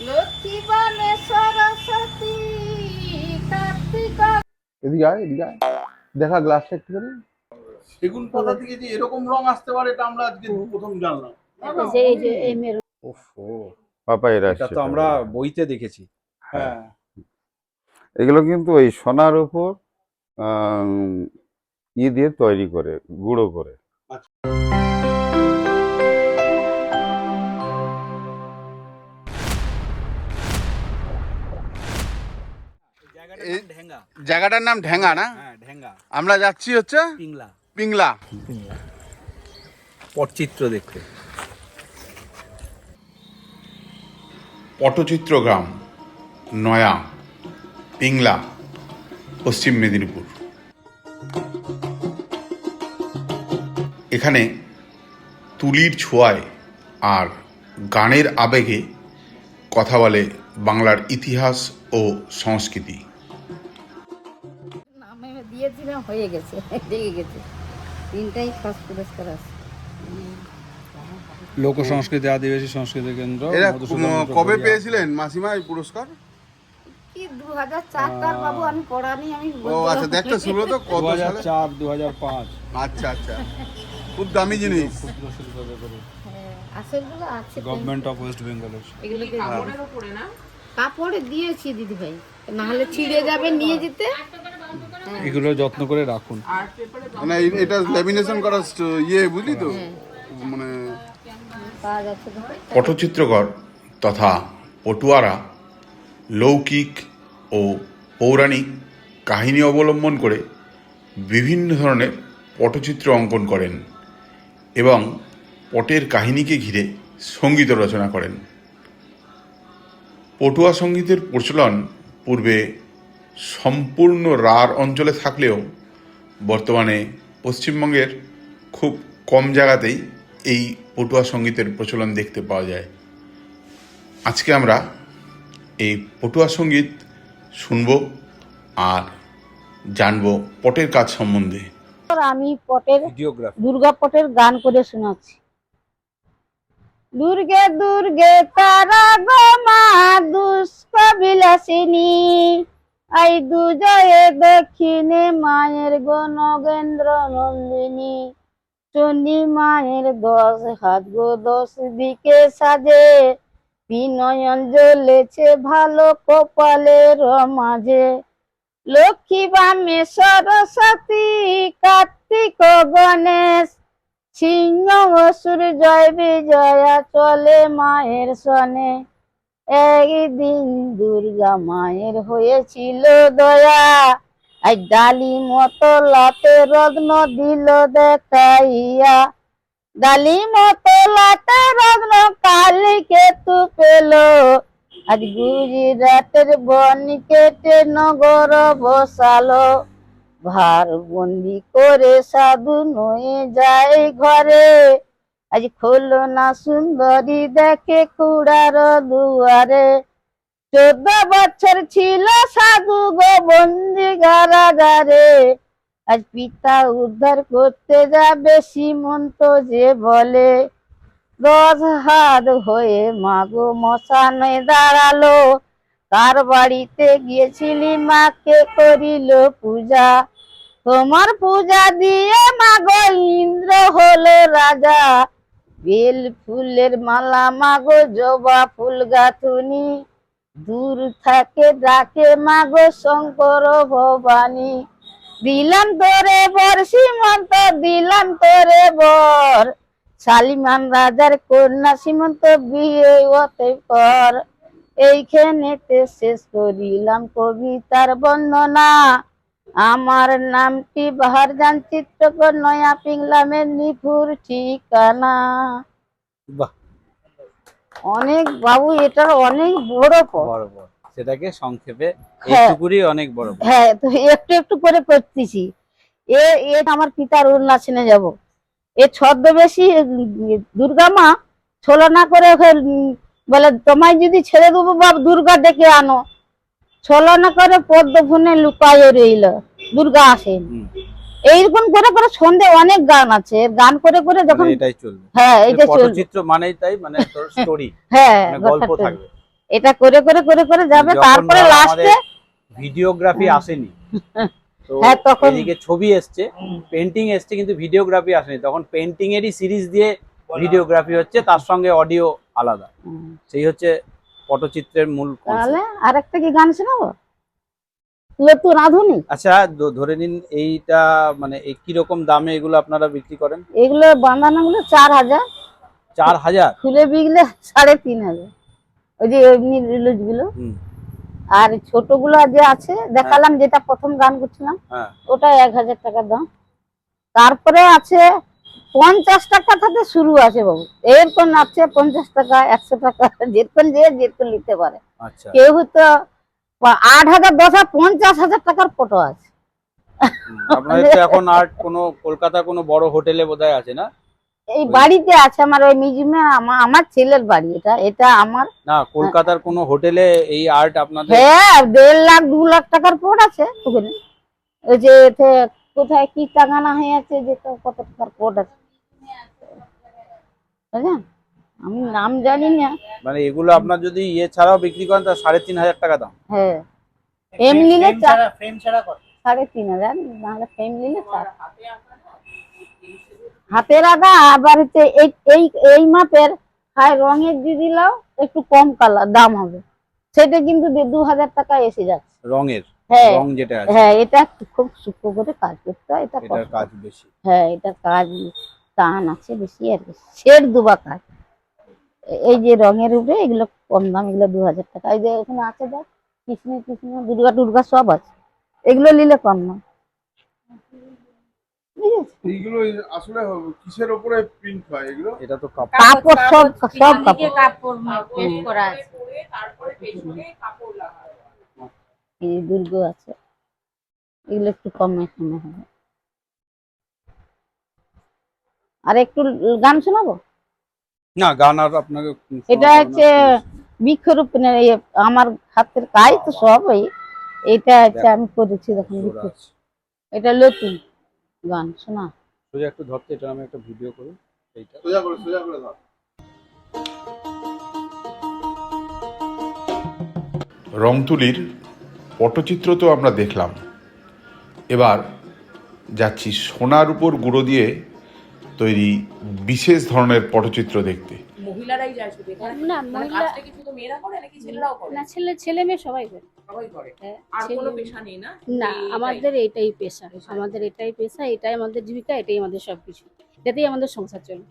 লক্ষ্মী বনে সরস্বতী কার্তিক। এদিকে আয়, এদিকে আয়। দেখা গ্লাসটা একটু করে। সেগুন পাতা থেকে যে এরকম রং আসতে পারে এটা আমরা আজকে প্রথম জানলাম। এই যে এই মেরুন। ওফো, পাপা এরা এটা তো আমরা বইতে দেখেছি। হ্যাঁ এগুলো কিন্তু ওই সোনার উপর দিয়ে তৈরি করে, গুঁড়ো করে। জায়গাটার নাম ঢেঙ্গা না? হ্যাঁ, ঢেঙ্গা। আমরা যাচ্ছি হচ্ছে পিংলা। পিংলা। পটচিত্র দেখতে। পটচিত্র গ্রাম, নয়া, পিংলা, পশ্চিম মেদিনীপুর। এখানে তুলির ছোঁয়ায় আর গানের আবেগে কথা বলে বাংলার ইতিহাস ও সংস্কৃতি। নামে দিয়েছিলাম, হয়ে গেছে, লেগে গেছে। তিনটাই ফার্স্ট পুরস্কার আছে। লোক সংস্কৃতি আদিবাসী সংস্কৃতি কেন্দ্র। এরা মধুসূদন কবে মুখোপাধ্যায়। পেয়েছিলেন মাসিমা এই পুরস্কার? কি 2004 বাবু, আমি পড়ানি, আমি ও আচ্ছা, দেখতে শুরু তো কত সালে? 2004, 2005। আচ্ছা আচ্ছা, খুব দামি জিনিস। ক্ষুদ্র শিল্প ব্যাপারে আসলগুলো আছে। গভর্নমেন্ট অফ ওয়েস্ট বেঙ্গলের। এগুলোকে কাপড়ে দিয়েছি দিদি ভাই, না হলে ছিঁড়ে যাবে, নিয়ে যেতে। এগুলো যত্ন করে রাখুন। মানে এটা ল্যামিনেশন করা ইয়ে, বুঝলি তো, মানে পাওয়া যাচ্ছে তো। পটচিত্রকর তথা পটুয়ারা লৌকিক ও পৌরাণিক কাহিনী অবলম্বন করে বিভিন্ন ধরনের পটচিত্র অঙ্কন করেন এবং পটের কাহিনীকে ঘিরে সঙ্গীত রচনা করেন। পটুয়া সঙ্গীতের প্রচলন পূর্বে সম্পূর্ণ রাঢ় অঞ্চলে থাকলেও বর্তমানে পশ্চিমবঙ্গের খুব কম জায়গাতেই এই পটুয়া সঙ্গীতের প্রচলন দেখতে পাওয়া যায়। আজকে আমরা এই পটুয়া সঙ্গীত শুনব আর জানব পটের কাজ সম্বন্ধে। আমি পটের, ভিডিওগ্রাফি। দুর্গা পটের গান করে শোনাচ্ছি। দুর্গে দুর্গে তারা গো মা দুষ্কবিলাসিনী, আই দুজয়ে দক্ষিণে মায়ের গো নগেন্দ্র নন্দিনী। চণ্ডী মায়ের 10 হাত গো 10 দিকে সাজে, বিনয়ন জ্বলেছে ভালো কপালের মাঝে। লক্ষ্মী বামে সরস্বতী কার্তিক গণেশ, সিংহ অসুর জয় বিজয়া চলে মায়ের সনে। একদিন দুর্গা মায়ের হয়েছিল দয়া, আর ডালি মতো লাতে রত্ন দিল দেখাইয়া। ডালি মতো লাতে রত্ন কালি কেতু পেল, আজ গুজরাটের বন কেটে নগর বসালো। ভার বন্দি করে সাধু নয়ে যায় ঘরে, আজ খোলো না সুন্দরী দেখে কুড়ার দুয়ারে। 14 বছর ছিল সাধু গো বন্দি কারাগারে, আজ পিতা উদ্ধার করতে যাবে সীমন্ত যে বলে। 10 হাত হয়ে মাগো মশানে দাঁড়ালো, কার বাড়িতে গিয়েছিলি মাকে করিল পূজা। তোমার পূজা দিয়ে মাগো ইন্দ্র হলো রাজা, বেল ফুলের মালা মাগো জবা ফুল গাঁথুনি। দূর থাকে ডাকে মাগো শঙ্কর ভবানী। দিলাম তোরে বর সীমন্ত, দিলাম তোরে বর, শালিমান রাজার কন্যা সীমন্ত বিয়ে ওতে কর। এইখানেতে শেষ করিলাম কবিতার বন্দনা, আমার নামটি বাহারজান চিত্রকর, নয়া পিংলা মেদিনীপুর ঠিকানা। বাহ, অনেক বাবু, এটার অনেক বড় পথ। বড় বড়, সেটাকে সংক্ষেপে হ্যাঁ। এইটুকুরই অনেক বড়। হ্যাঁ, তো একটু একটু করে করতেছি। এ আমার পিতার উন্নাসনে যাব। এ ছদ্মবেশী দুর্গা মা ছলনা করে ওকে বলে, তোমায় যদি ছেড়ে দেবো বাপ দুর্গা ডেকে আনো। ছলনা করে পদ্ম ফোনে লুকায়ে রইল, দুর্গা আসেন। এইরকম করে করে সন্ধে অনেক গান আছে, গান করে করে যখন এটাই চলবে। হ্যাঁ এইটা চলবে। পটচিত্র মানেই তাই, মানে তোর স্টোরি, হ্যাঁ, গল্প থাকবে। এটা করে করে করে করে যাবে, যখন তারপরে ধর লাস্টে আমাদের ভিডিওগ্রাফি আসেনি, তো হ্যাঁ, তখন- এদিকে ছবি এসছে, পেন্টিং এসছে, কিন্তু ভিডিওগ্রাফি আসেনি, তখন পেন্টিং এরই সিরিজ দিয়ে ভিডিওগ্রাফি হচ্ছে, তার সঙ্গে অডিও আলাদা। সেই হচ্ছে পটচিত্রের মূল তাহলে concept। আরেকটা কি গান শোনাবো? নতুন আধুনিক আচ্ছা, ধরে নিন এইটা মানে এই কিরকম দামে এগুলো আপনারা বিক্রি করেন? এগুলো বাঁধানো গুলো 4,000, 4000? খুলে বিকলে 3,500। ওই যে এমনি রিলুজ গুলো। হুম। আর ছোটগুলো যে আছে দেখালাম, যেটা প্রথম গান করছিলাম, হ্যাঁ। ওটা 1,000 টাকা দাম। তারপরে আছে 50 টাকা থেকে শুরু আছে বাবু, এরকম আছে 50 টাকা, 100 টাকা, যেরকম যেরকম নিতে পারে। আচ্ছা। কেউ হয়তো 8,000, 10,000, 50,000 টাকার ফটো আছে। আপনাদের তো এখন আর্ট কোনো কলকাতা কোনো বড় হোটেলে বোধহয় আছে না? এই বাড়িতে আছে আমার, ওই মিউজিয়ামে, আমার ছেলের বাড়ি এটা, এটা আমার। না, কলকাতার কোনো হোটেলে এই আর্ট আপনাদের? হ্যাঁ, 1.5 লাখ 2 লাখ টাকার কোট আছে ওখানে। ওই যে এতে কোথায় কি টাঙানো হয়ে আছে, যে কত টাকার কোট আছে, বুঝলেন? আমি নাম জানি না। মানে এগুলো আপনার যদি ইয়ে ছাড়াও বিক্রি করেন তা 3,500 টাকা দাম। হ্যাঁ, ফ্রেম নিলে 3,500, নাহলে ফ্রেম নিলে 4। হাতের আঁকা আবার হচ্ছে এই এই এই মাপের হয় রঙের যদি লাও একটু কম কালার দাম হবে, সেটা কিন্তু 2,000 টাকা এসে যাচ্ছে। রঙের? হ্যাঁ রং যেটা আছে হ্যাঁ, এটা একটু খুব সূক্ষ্ম করে কাজ করতে হয়, এটা এটার কষ্ট। কাজ বেশি। হ্যাঁ, এটা কাজ টান আছে বেশি আর কি, শেড দুবা কাজ। এই যে রঙের উপরে এগুলো কম দাম, এগুলো 2,000 টাকা। এই যে ওখানে আছে দেখ, কৃষ্ণ কৃষ্ণ, দুর্গা টুর্গা সব আছে, এগুলো নিলে কম দাম। বুঝেছো? এইগুলো আসলে কিসের উপরে প্রিন্ট হয় এগুলো? এটা তো কাপড়। কাপড়, সব সব দিকে কাপড়। কাপড় পেস্ট করা আছে। এই যে দুর্গ আছে, এগুলো একটু কমে কমে হবে। আর একটু গান শোনাবো? না, গান আর আপনাকে এটা হচ্ছে বৃক্ষরোপণের, আমার হাতের কাজ তো সব এটা হচ্ছে আমি করেছি, দেখুন জোড়া আছে। এটা নতুন গান শোনা। সোজা একটু ধরতে, এটা আমি একটা ভিডিও করি এইটা। সোজা করে ধর। রংতুলির পটচিত্র তো আমরা দেখলাম, এবার যাচ্ছি সোনার উপর গুঁড়ো দিয়ে তৈরি বিশেষ ধরনের পটচিত্র দেখতে। মহিলারাই যায় শুধু এখানে? না, মানে মহিলা কাজটা কি শুধু মেয়েরা করে নাকি ছেলেরাও করে? না, ছেলে মেয়ে সবাই করে। সবাই করে। হ্যাঁ, আর ছেলে কোনো মেয়ে। পেশা নেই না? না, এই- আমাদের এটাই পেশা, আমাদের এটাই পেশা, এটাই আমাদের জীবিকা, এটাই আমাদের সবকিছু, এটাতেই আমাদের সংসার চলে।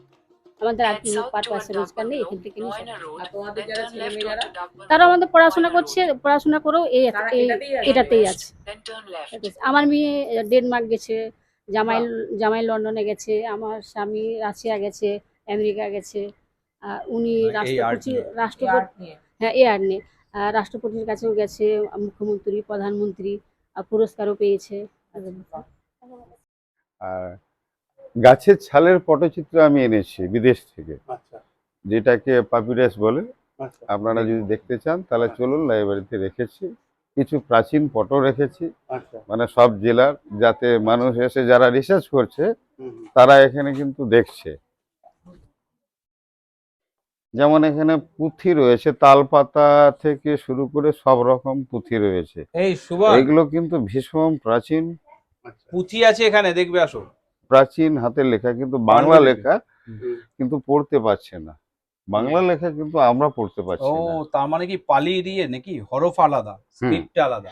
আমাদের আর কোনো পারপাসে রোজগার নেই, এখান থেকে নিয়ে সব। আর তোমাদের যারা ছেলে মেয়েরা তারা আমাদের পড়াশোনা করছে, পড়াশোনা করেও তারা এটাতেই এটাতেই আছে। আমার মেয়ে ডেনমার্ক গেছে, জামাই জামাই লন্ডনে গেছে, আমার স্বামী রাশিয়া গেছে, আমেরিকা গেছে। উনি এই art নিয়ে? রাষ্ট্রপতি, আর্ট নিয়ে। হ্যাঁ এই আর নিয়ে রাষ্ট্রপতির কাছেও গেছে, মুখ্যমন্ত্রী, প্রধানমন্ত্রী, পুরস্কারও পেয়েছে। আর গাছের ছালের পটচিত্র আমি এনেছি বিদেশ থেকে, আচ্ছা যেটাকে পাপিরাস বলে। আচ্ছা আপনারা যদি দেখতে চান তাহলে চলুন, লাইব্রেরিতে রেখেছি। কিছু প্রাচীন ফটো রেখেছি, আচ্ছা মানে সব জেলার, যাতে মানুষ এসে যারা রিসার্চ করছে তারা এখানে কিন্তু দেখছে। যেমন এখানে পুঁথি রয়েছে, তালপাতা থেকে শুরু করে সব রকম পুঁথি রয়েছে। এই সুভাষ, এগুলো কিন্তু ভীষণ প্রাচীন পুঁথি আছে এখানে, দেখবে আসো। প্রাচীন হাতের লেখা, কিন্তু বাংলা পাণ্ডুলিপি। লেখা, কিন্তু পড়তে পারছে না। বাংলা লেখা কিন্তু আমরা পড়তে ও, পারছি না। তার মানে কি পালি দিয়ে নাকি হরফ আলাদা, স্ক্রিপ্ট আলাদা?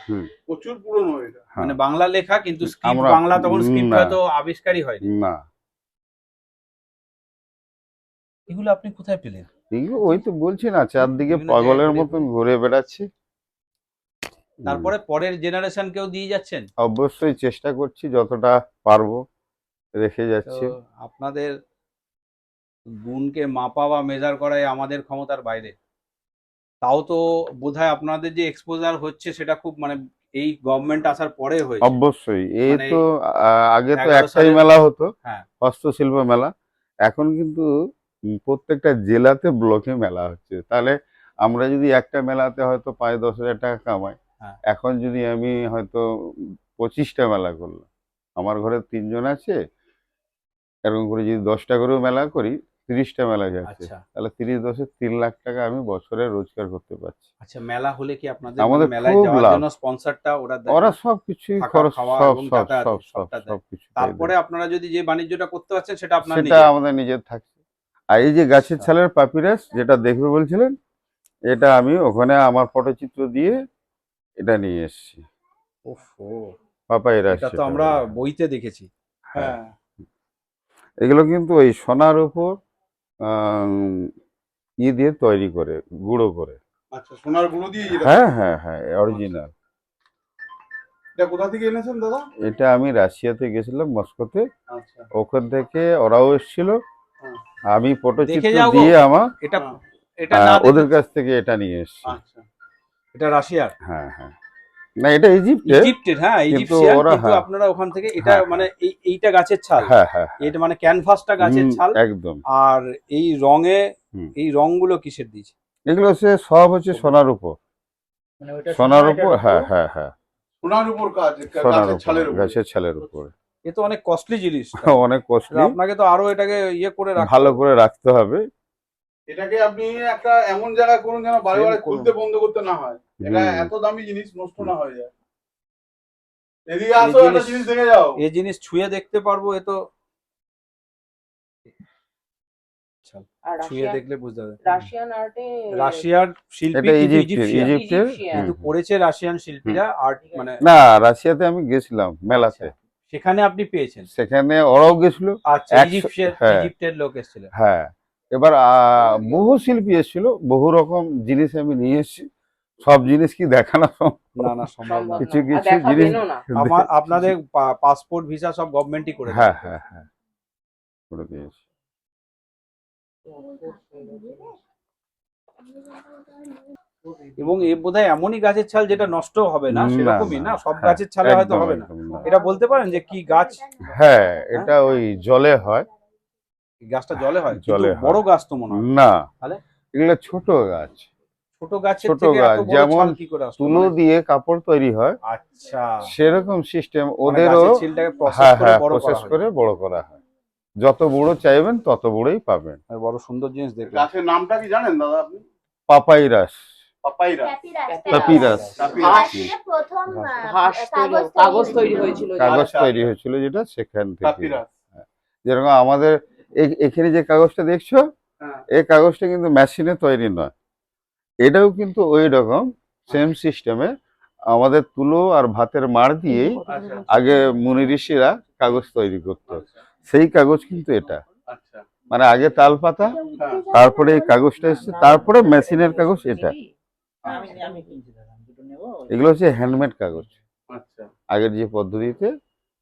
প্রচুর পুরনো এটা। হ্যাঁ। মানে বাংলা লেখা কিন্তু স্ক্রিপ্ট আমরা- বাংলা, তখন স্ক্রিপ্ট না। হয়তো আবিষ্কারই হয়নি। না, এগুলো আপনি কোথায় পেলেন? এগুলো ওই তো বলছি না, চারদিকে বিভিন্ন পাগলের জায়গায় মতন ঘুরে বেড়াচ্ছি। তারপরে পরের জেনারেশনকেও দিয়ে যাচ্ছেন? অবশ্যই চেষ্টা করছি, যতটা পারবো রেখে তো যাচ্ছি। আপনাদের গুণকে মাপা বা মেজার করাই আমাদের ক্ষমতার বাইরে। তাও তো বোধহয় আপনাদের যে এক্সপোজার হচ্ছে সেটা খুব মানে এই গভর্নমেন্ট আসার পরে হয়েছে। অবশ্যই, এই মানে তো আগে তো 11 একটাই সালের- মেলা হতো, হ্যাঁ। হস্তশিল্প মেলা। এখন কিন্তু প্রত্যেকটা জেলাতে ব্লকে মেলা হচ্ছে। তাহলে আমরা যদি একটা মেলাতে হয়তো 5-10 হাজার টাকা কামাই, হ্যাঁ। এখন যদি আমি হয়তো 25টা মেলা করলাম, আমার ঘরে 3 জন আছে, এরকম করে যদি 10টা করেও মেলা করি, 30টা মেলা যাচ্ছে, আচ্ছা তাহলে 30 × 10 = 3 লাখ টাকা আমি বছরে রোজগার করতে পারছি। আচ্ছা, মেলা হলে কি আপনাদের আমাদের মেলায় খুব যাওয়ার লাভ। জন্য স্পন্সরটা ওরা দেয়? ওরা সবকিছুই থাকা, খরচ, খাওয়া সব এবং সব যাতায়াত সব সব সবটা দেয়। সবকিছু তারপরে আপনারা যদি যে বাণিজ্যটা করতে পারছেন সেটা আপনার সেটা নিজের। আমাদের নিজের থাকছে। আর এই যে গাছের আচ্ছা। ছালের পাপিরাস যেটা দেখবে বলছিলেন, এটা আমি ওখানে আমার ফটোচিত্র দিয়ে এটা নিয়ে এসেছি, ওফো, পাপাইরাস এটা তো যেটা আমরা বলে। বইতে দেখেছি। হ্যাঁ, এগুলো কিন্তু ওই সোনার উপর দিয়ে তৈরি করে, গুঁড়ো করে। আচ্ছা, সোনার গুঁড়ো দিয়ে এটা হ্যাঁ হ্যাঁ হ্যাঁ, অরিজিনাল। এটা কোথা থেকে এনেছেন দাদা? এটা আমি রাশিয়াতে গেছিলাম, মস্কোতে, আচ্ছা, ওখান থেকে ওরাও এসেছিল, হ্যাঁ। আমি দেখে ফটোচিত্র যাও গো। দিয়ে আমার এটা হ্যাঁ। এটা না ওদের দেখে- কাছ থেকে এটা নিয়ে এসেছি। আচ্ছা, এটা রাশিয়ার, হ্যাঁ হ্যাঁ, না এটা ইজিপ্টে, ইজিপ্টের, হ্যাঁ কিন্তু ইজিপশিয়ান, ওরা কিন্তু হ্যাঁ আপনারা ওখান থেকে এটা হ্যাঁ, মানে এইটা গাছের ছাল, হ্যাঁ হ্যাঁ, এটা মানে ক্যানভাসটা গাছের ছাল। একদম। আর এই রঙে হুম। এই রংগুলো কিসের দিয়েছে? এগুলো সব হচ্ছে সোনার উপর, সোনার উপর, হ্যাঁ হ্যাঁ হ্যাঁ, সোনার উপর কাজ, সোনার গাছের উপর, ছালের উপর। গাছের ছালের উপর। এ তো অনেক কস্টলি জিনিস। অনেক কষ্টলি, আপনাকে তো আরো এটাকে ইয়ে করে রাখতে ভালো হবে। করে রাখতে হবে। এটাকে আপনি একটা এমন জায়গায় করুন যেন বারে Same বারে করুন। খুলতে বন্ধ করতে না হয়। এটা হুম। এত দামি জিনিস নষ্ট না হয়ে যায়। এদিকে এই আসো, একটা জিনিস- জিনিস দেখে যাও। এই জিনিস ছুঁয়ে দেখতে পারবো, এ তো আর ছুঁয়ে দেখলে বুঝতে হবে। রাশিয়ান আর্টে রাশিয়ার শিল্পী এটা কিন্তু ইজিপ্টের, ইজিপশিয়ান, ইজিপ্টের। কিন্তু করেছে রাশিয়ান শিল্পীরা আর্ট, মানে না, রাশিয়াতে আমি গেছিলাম মেলাতে, সেখানে আপনি পেয়েছেন। সেখানে ওরাও গেছিল। আচ্ছা, 100 হ্যাঁ। ইজিপ্টের লোক এসেছিল। হ্যাঁ, এবার বহু শিল্পী এসেছিল, বহু রকম জিনিস আমি নিয়ে এসেছি। সব জিনিস কি দেখানো সম্ভব? না না, সম্ভব না। কিছু আর কিছু দেখাবেনও জিনিস না। আপনাদের পাসপোর্ট ভিসা সব গভর্নমেন্টই করে দেয়। হ্যাঁ হ্যাঁ হ্যাঁ, করে দিয়েছি। এবং এ বোধহয় এমনই গাছের ছাল যেটা নষ্ট হবে না, না, সেরকমই না, না, সব হ্যাঁ, গাছের ছালে হয়তো একদম, হবে না। একদম না। এটা বলতে পারেন যে কি গাছ? হ্যাঁ, এটা ওই জলে হয়। এই গাছটা জলে হয়, কিন্তু জলে হয়। বড় গাছ তো মনে হয়। না, তাহলে? এগুলো ছোট গাছ, ছোট গাছের ছোট থেকে গাছ, এত বড় যেমন ছাল কি করে আসলো? তুলো দিয়ে কাপড় তৈরি হয়, আচ্ছা, সেরকম সিস্টেম মানে ওদেরও। গাছের ছিলটাকে প্রসেস হ্যাঁ করে হ্যাঁ, বড় করা প্রসেস হয়। করে বড় করা হয়। যত বড় চাইবেন তত বড়ই পাবেন। আর বড় সুন্দর জিনিস দেখলাম। গাছের নামটা কি জানেন দাদা আপনি? পাপাইরাস, পাপাইরা। পাপিরাস। প্রথম ঘাস কাগজ তৈরি হয়েছিল। কাগজ আচ্ছা, তৈরি আচ্ছা। হয়েছিল যেটা সেখান থেকে। পাপিরাস। যেরকম আমাদের এখানে যে কাগজটা দেখছো, হ্যাঁ। এই কাগজটা কিন্তু মেশিনে তৈরি নয়, এটাও কিন্তু ওই রকম সেম সিস্টেমে আমাদের তুলো আর ভাতের মাড় দিয়েই আচ্ছা, আগে মুনি ঋষিরা কাগজ তৈরি করতো। সেই কাগজ কিন্তু এটা, আচ্ছা। মানে আগে তাল পাতা, হ্যাঁ। তারপরে এই কাগজটা এসছে, তারপরে মেশিনের কাগজ এটা। এগুলো হচ্ছে হ্যান্ডমেড কাগজ, আচ্ছা, আগের যে পদ্ধতিতে,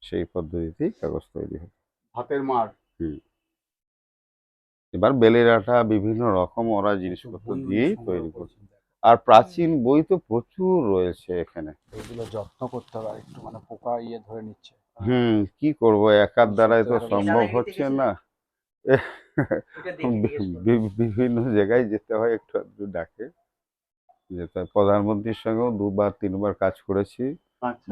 সেই পদ্ধতিতেই কাগজ তৈরি হয়। হাতের মার। এবার বেলের আঠা, বিভিন্ন রকম ওরা জিনিসপত্র বই দিয়েই সংগ্রহ তৈরি করছে। করেছেন। আর প্রাচীন বই তো প্রচুর রয়েছে এখানে। এগুলো যত্ন করতে হবে, একটু মানে পোকা ধরে নিচ্ছে। কি করব, একার দ্বারাই তো সম্ভব হচ্ছে না। বিভিন্ন জায়গায় যেতে হয়, একটু আধটু ডাকে যেতে হয়। প্রধানমন্ত্রীর সঙ্গেও 2-3বার কাজ করেছি। আচ্ছা,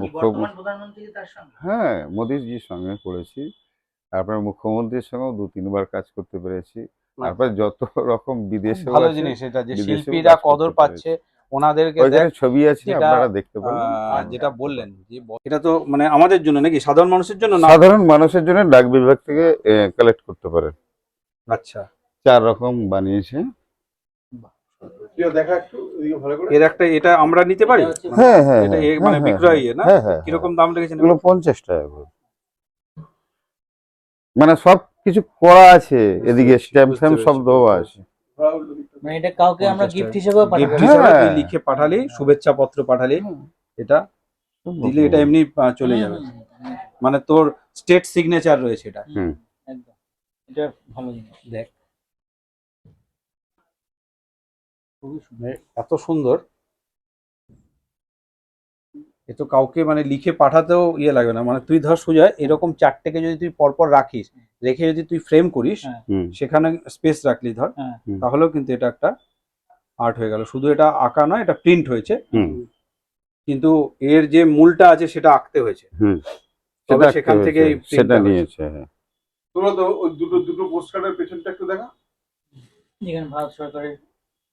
হ্যাঁ, মোদিজির সঙ্গে করেছি। তারপরে মুখ্যমন্ত্রীর সঙ্গেও 2-3বার কাজ করতে পেরেছি। তারপরে যত রকম বিদেশে ভালো জিনিস এটা, যে বিদেশেও শিল্পীরা কাজ করতে কদর পাচ্ছে, ওনাদেরকে ওইখানে দেখ, ছবি আছে, যেটা, আপনারা দেখতে পাবেন। যেটা বললেন যে এটা তো মানে আমাদের জন্য নাকি সাধারণ মানুষের জন্য না? সাধারণ মানুষের জন্য ডাক বিভাগ থেকে কালেক্ট করতে পারেন। আচ্ছা, 4 রকম বানিয়েছে। দেখা একটু এদিকে ভালো করে। এর একটা, এটা আমরা নিতে পারি? হ্যাঁ হ্যাঁ এটা হ্যাঁ, মানে হ্যাঁ, বিক্রয় না? হ্যাঁ হ্যাঁ, কিরকম দাম রেখেছেন? এগুলো 50 টাকা করে। মানে সব কিছু করা আছে, এদিকে স্ট্যাম্প ফ্যাম্প সব দেওয়া আছে। মানে এটা কাউকে আমরা গিফট হিসেবেও গিফট পাঠাতে হিসেবে হ্যাঁ। তুই লিখে পাঠালি, শুভেচ্ছা পত্র পাঠালি, এটা দিলে এটা এমনি চলে যাবে। মানে তোর স্টেট সিগনেচার রয়েছে এটা। একদম, এটা ভালো জিনিস। দেখ, এত সুন্দর, এ তো কাউকে মানে লিখে পাঠাতেও ইয়ে লাগবে না। মানে তুই ধর সুজয় এরকম 4টেকে যদি তুই পরপর রাখিস, রেখে যদি তুই ফ্রেম করিস, হ্যাঁ। সেখানে স্পেস রাখলি ধর, হ্যাঁ। তাহলেও কিন্তু এটা একটা আর্ট হয়ে গেল। শুধু এটা আঁকা নয়, এটা প্রিন্ট হয়েছে, কিন্তু এর যে মূলটা আছে সেটা আঁকতে হয়েছে। তবে সেখান থেকে সেটা নিয়েছে। হ্যাঁ, তোমরা তো ওই দুটো পোস্ট কার্ডের পেছনটা একটু দেখা। যেখানে ভারত সরকারের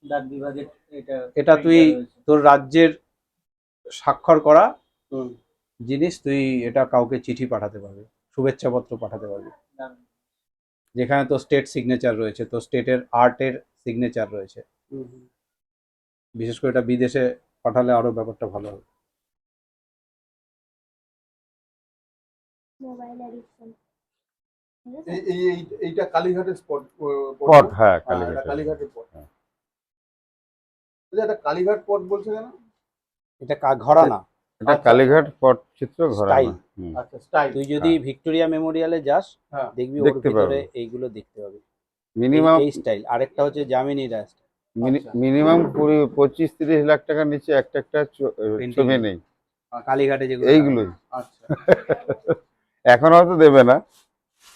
ডাক বিভাগের এটা তুই রয়েছে। তোর রাজ্যের স্বাক্ষর করা হুম। জিনিস, তুই এটা কাউকে চিঠি পাঠাতে পারবি, শুভেচ্ছা পত্র পাঠাতে পারবি, যেখানে তোর স্টেট সিগনেচার রয়েছে, তোর স্টেটের আর্টের সিগনেচার রয়েছে। বিশেষ করে এটা বিদেশে পাঠালে আরো ব্যাপারটা ভালো হবে। এইটা কালীঘাটের স্পট পট, হ্যাঁ, কালীঘাট। কালীঘাটের পট। এটা কালীঘাট পট বলছে কেন? এটা ঘরানা এটা কালীঘাট পটচিত্র ঘরানা। Style। হুম। আচ্ছা, স্টাইল। তুই যদি ভিক্টোরিয়া মেমোরিয়ালে যাস, হ্যাঁ। দেখবি ওর দেখতে ভিতরে পারবি। এইগুলো দেখতে পাবি, মিনিমাম এই স্টাইল। আরেকটা হচ্ছে জামিনী রাস্ট, মিনিমাম 25-30 লাখ টাকার নিচে একটা Painting ছবি নেই। নেই। কালীঘাটে যেগুলো এইগুলোই আচ্ছা। এখন হয়তো দেবে না,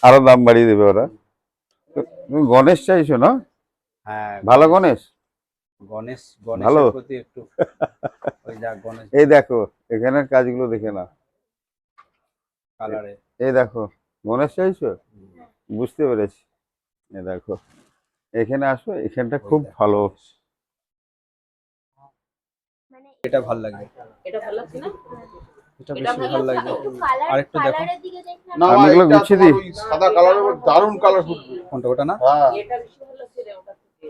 আরো দাম বাড়িয়ে দেবে ওরা। তুমি গণেশ চাইছো না? হ্যাঁ, ভালো গণেশ। গণেশের ভালো। প্রতি একটু ওই যা গণেশ এই দেখো এখানের কাজগুলো দেখে না, কালারে। এই দেখো গণেশ চাইছো, বুঝতে পেরেছি। এই দেখো এখানে আসো, এখানটা খুব ভালো। এটা ভালো লাগবে, এটা ভালো লাগছে না? এটা বেশি ভালো লাগবে। আরেকটু দেখো, না, আমি এগুলো এটা গুছিয়ে তোমার দিই। ওই সাদা কালারের দারুণ কালার ফুটবে। কোনটা ওটা না? হ্যাঁ। এটা বেশি ভালো লাগছে রে ওটা থেকে।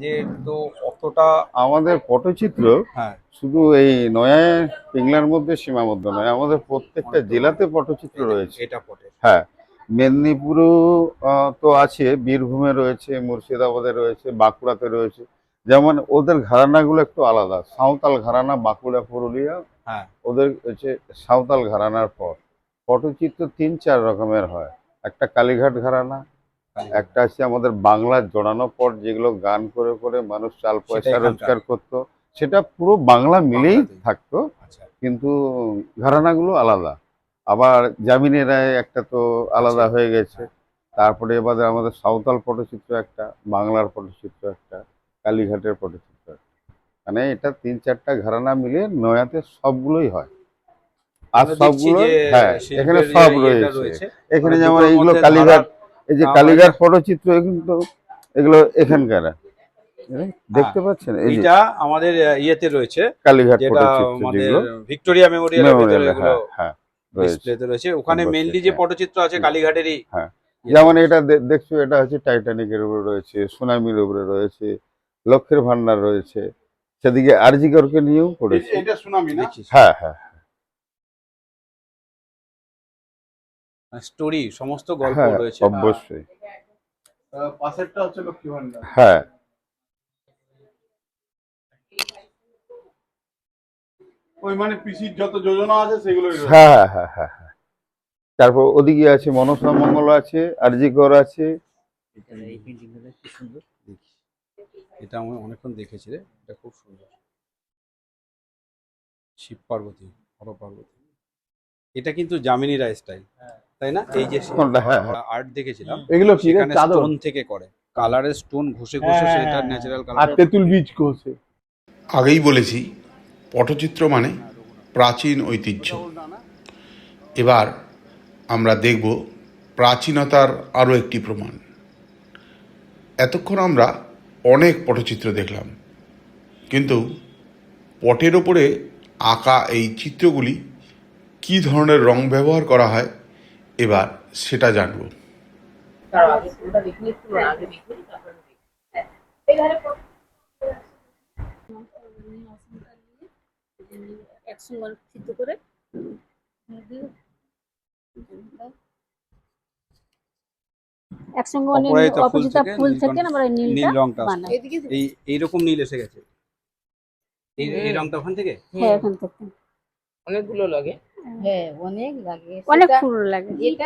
যে তো অতটা, আমাদের পটচিত্র হ্যাঁ, শুধু এই নয়া পিংলার মধ্যে সীমাবদ্ধ নয়, আমাদের প্রত্যেকটা জেলাতে পটচিত্র রয়েছে। এটা পটে। হ্যাঁ, মেদিনীপুরও তো আছে, বীরভূমে রয়েছে, মুর্শিদাবাদে রয়েছে, বাঁকুড়াতে রয়েছে। যেমন ওদের ঘরানাগুলো একটু আলাদা, সাঁওতাল ঘরানা, বাঁকুড়া, পুরুলিয়া, হ্যাঁ, ওদের হচ্ছে সাঁওতাল ঘরানার পর পটচিত্র 3-4 রকমের হয়। একটা কালীঘাট ঘরানা, একটা আছে আমাদের বাংলার জড়ানো পট, যেগুলো গান করে করে মানুষ চাল পয়সা এখানকার। রোজগার করতো, সেটা পুরো বাংলা মিলেই বাংলাতেই। থাকতো, আচ্ছা, কিন্তু ঘরানাগুলো আলাদা। আবার জামিনী রায় একটা তো আলাদা হয়ে গেছে। তারপরে এবারে আমাদের সাঁওতাল পটচিত্র একটা, বাংলার পটচিত্র একটা, কালীঘাটের পটচিত্র একটা। মানে এটা 3-4টা ঘরানা মিলে নয়াতে সবগুলোই হয়। আর আমরা দেখছি সবগুলো, যে হ্যাঁ, শিল্পের এখানে সব ইয়েটা রয়েছে। এখানে মানে যেমন দুটোর এইগুলো মধ্যে কালীঘাট, এই যে কালীঘাট আমাদের- পটচিত্র, কিন্তু এগুলো এখানকার, দেখতে পাচ্ছেন এই যে এইটা আমাদের ইয়েতে রয়েছে, কালীঘাট যেটা পটচিত্র, আমাদের যেগুলো ভিক্টোরিয়া মেমোরিয়ালের ভেতরে মেমোরিয়ালে, এগুলো হ্যাঁ হ্যাঁ রয়েছে। ডিসপ্লেতে রয়েছে। ওখানে অবশ্যই, মেনলি যে হ্যাঁ। পটচিত্র আছে কালীঘাটেরই। হ্যাঁ, যেমন এটা দেখছো, এটা হচ্ছে টাইটানিকের উপরে রয়েছে, সুনামির উপরে রয়েছে, লক্ষ্মীর ভান্ডার রয়েছে, সেদিকে আরজিকরকে নিয়েও পড়েছে। এটা সুনামি না? দেখছিস হ্যাঁ হ্যাঁ স্টোরি, সমস্ত গল্প হ্যাঁ, রয়েছে। অবশ্যই। পাশেরটা হচ্ছে লক্ষ্মী ভান্ডার। হ্যাঁ, ওই মানে পিসির যত যোজনা আছে সেগুলোই রয়েছে। হ্যাঁ হ্যাঁ হ্যাঁ হ্যাঁ হ্যাঁ। তারপর ওদিকে আছে মনসা মঙ্গল আছে, আরজিকর আছে। এই পেন্টিংটা কি সুন্দর। এটা আমি অনেকক্ষণ দেখেছি রে, এটা খুব সুন্দর। শিব পার্বতী, হর পার্বতী, এটা কিন্তু জামিনী রায় স্টাইল, তাই না? এই যে কোনটা? হ্যাঁ হ্যাঁ। আর্ট দেখেছিলাম, এগুলো কি রে? সেখানে চাদর স্টোন থেকে করে, কালারের স্টোন ঘষে ঘষে হ্যাঁ, সেটা হ্যাঁ, ন্যাচারাল আর কালার। তেঁতুল বীজ ঘষে। আগেই বলেছি পটচিত্র মানে প্রাচীন ঐতিহ্য। এবার আমরা দেখব প্রাচীনতার আরও একটি প্রমাণ। এতক্ষণ আমরা অনেক পটচিত্র দেখলাম, কিন্তু পটের ওপরে আঁকা এই চিত্রগুলি কী ধরনের রং ব্যবহার করা হয় এবার সেটা জানব। তার আগে পুরোটা দেখে নিচ্ছি, আগে দেখে নিই, তারপরে দেখি। একসঙ্গে সিদ্ধ করে একসঙ্গে অনেক অপরাজিতা ফুল অপরাজিতা থেকে ফুল থেকে নীলকণ্ঠ- আমরা এই নীল নীলটা রংটা আসছে। বানাই। এদিকে এইরকম নীল এসে গেছে, এই রংটা ওখান থেকে। হ্যাঁ, এখান থেকে অনেকগুলো লাগে। হ্যাঁ, অনেক লাগে, অনেক সেটা- ফুল লাগে। এটা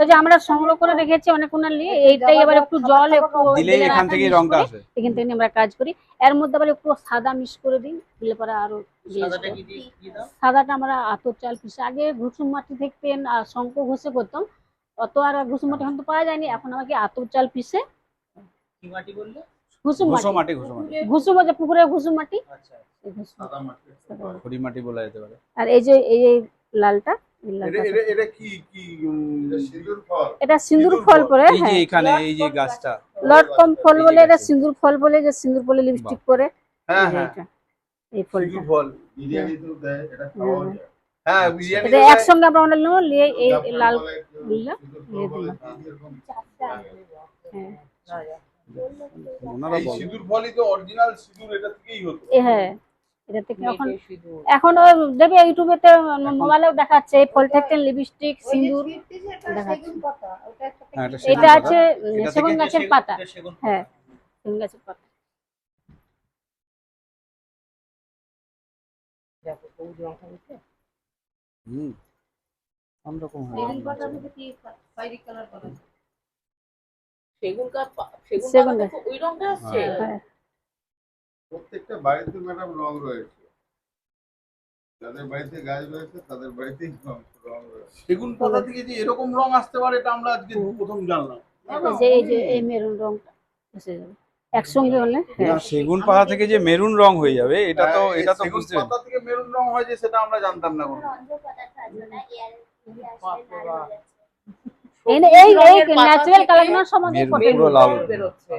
ওই যে আমরা সংগ্রহ করে রেখেছি অনেক নিয়ে, এইটাই এবার একটু জল একটু দিলেই দিলে এখান রাখা থেকেই mix রংটা করে, আসে। এখান থেকে নিয়ে আমরা কাজ করি। এর মধ্যে আবার একটু সাদা মিক্স করে দিই, দিলে পরে আরো সাদাটা কি দিয়ে কি দাও? সাদাটা আমরা আতর চাল পিসে, আগে ঘুষুম মাটি দেখতেন আর শঙ্খ ঘষে করতাম, অত আর ঘুষুম মাটি এখন তো পাওয়া যায়নি, এখন আমাকে আতর চাল পিসে কি মাটি বললে? ঘুষুম ঘুষো মাটি, মাটি, ঘুষো মাটি, ঘুষুম যে পুকুরে ঘুষুম মাটি, আচ্ছা, এই ঘুষুম। সাদা মাটি। খড়ি মাটি বলা যেতে পারে। আর এই যে এই লালটা এই লাল এটা পাতা। এটা এটা কি কি সিঁদুর ফল? এটা সিন্দুর সিঁদুর ফল ফল। পরে, এই যে হ্যাঁ এখানে এই যে গাছটা, লটকন ফল এই যে বলে, এটা গাছে। সিন্দুর ফল বলে, যে সিন্দুর ফলে লিপস্টিক করে, হ্যাঁ এই যে হ্যাঁ এটা, এই ফলটা। সিঁদুর ফল। বিরিয়ানিতেও দেয়, এটা খাওয়াও হ্যাঁ। যায়। হ্যাঁ বিরিয়ানি এটা একসঙ্গে আমরা অনেক নেবো, নিয়ে এই এই লাল দিলাম, নিয়ে দিলাম। হ্যাঁ ওনারা এই বলে সিঁদুর ফলই তো অরিজিনাল সিঁদুর, এটা থেকেই হতো। হ্যাঁ, এটা থেকে এখন ওই দেবে ইউটিউবেতে, মোবাইলেও দেখাচ্ছে, এই ফল থেকে লিপস্টিক, সিঁদুর দেখাচ্ছে। হ্যাঁ, এটা এটা সেগুন পাতা। আছে এটা সেগুন থেকে গাছের পাতা, এটা সেগুন পাতা। হ্যাঁ সেগুন গাছের পাতা। হুম অন্যরকম হয়। সেগুন সেগুন পাতা গাছ। থেকে ওই রংটা আসছে। হ্যাঁ প্রত্যেকটা বাড়িতে ম্যাডাম রং রয়েছে, যাদের বাড়িতে গাছ রয়েছে তাদের বাড়িতেই রং রয়েছে। সেগুন পাতা থেকে যে এরকম রং আসতে পারে এটা আমরা আজকে প্রথম জানলাম। এই যে এই মেরুন রংটা এসে যাবে একসঙ্গে হলে, না, হ্যাঁ সেগুন পাতা থেকে যে মেরুন রং হয়ে যাবে, এটা তো হ্যাঁ, এই এটা তো সেগুন বুঝতে পাতা থেকে মেরুন রং হয় যে সেটা আমরা জানতাম না কোনো। এই এই ন্যাচারাল কালার সম্বন্ধে মেরুন পটের পুরো মধ্যে, লাল। বেরোচ্ছে।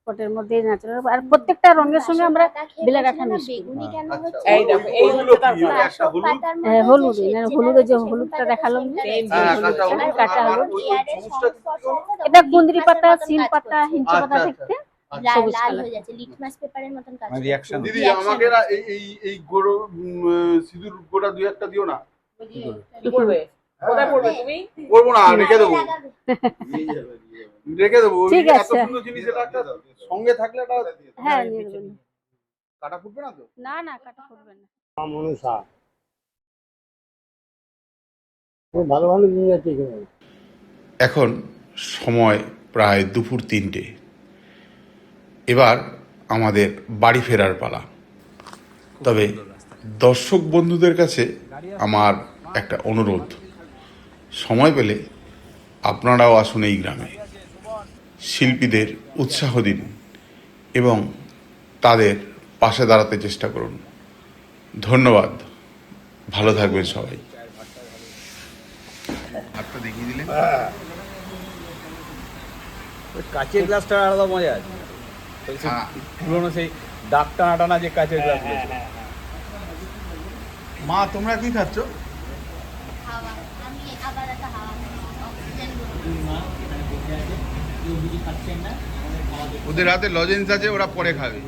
পটের মধ্যে ন্যাচারাল, আর প্রত্যেকটা রঙের সঙ্গে আমরা বিলে রাখা মিক্স করি। আচ্ছা, এই দেখো, এই ওইগুলো হচ্ছে তার কি? পাতা। একটা হলুদ, হ্যাঁ হলুদ, হলুদের যে হলুদটা দেখালাম, যে Same, এই হ্যাঁ, হলুদটা, কাঁচা হলুদ, কাঁচা আর হলুদ। ওই সবুজটা কি হলো? এটা কুন্দ্রি পাতা, সিল পাতা, হিঞ্চে পাতা আচ্ছা, থেকে আচ্ছা। সবুজ লাল কালার। হয়ে যাচ্ছে, লিটমাস পেপারের মতন কাজ করে। রিয়াকশন। দিদি Reaction আমাকে না হচ্ছে। এই এই এই গোড়ো সিঁদুর গোড়া দুই একটা দিও না। কি করবে? কোথায় পড়বে তুমি? করবো না, রেখে দেবো, লাগাবে। নিয়ে যাবে, নিয়ে যাবে। রেখে দেবো। ওই ঠিক এত আছে। সুন্দর জিনিস, এটা একটা সঙ্গে থাকলে এটা হ্যাঁ নিয়ে দেবেন। কাটা ফুটবে না তো? না না, কাটা করবেন না। এখন সময় প্রায় দুপুর 3টে। এবার আমাদের বাড়ি ফেরার পালা। তবে দর্শক বন্ধুদের কাছে আমার একটা অনুরোধ, সময় পেলে আপনারাও আসুন এই গ্রামে, শিল্পীদের উৎসাহ দিন এবং তাদের পাশে দাঁড়াতে চেষ্টা করুন। ধন্যবাদ, ভালো থাকবেন সবাই। হাতটা দেখিয়ে দিলে ওই কাচের গ্লাসটার আলাদা মজা আছে, ওই সেই পুরোনো সেই দাগ টানা টানা যে কাচের গ্লাসগুলো ছিল। মা তোমরা কি খাচ্ছ? হাওয়া, আমি আবার একটা হাওয়া অক্সিজেন বলবো। মা এখানে বসে আছে, কেউ বুঝি খাচ্ছেন না, আমাদের খাওয়া ওদের হাতে লজেন্স আছে, ওরা পরে খাবে।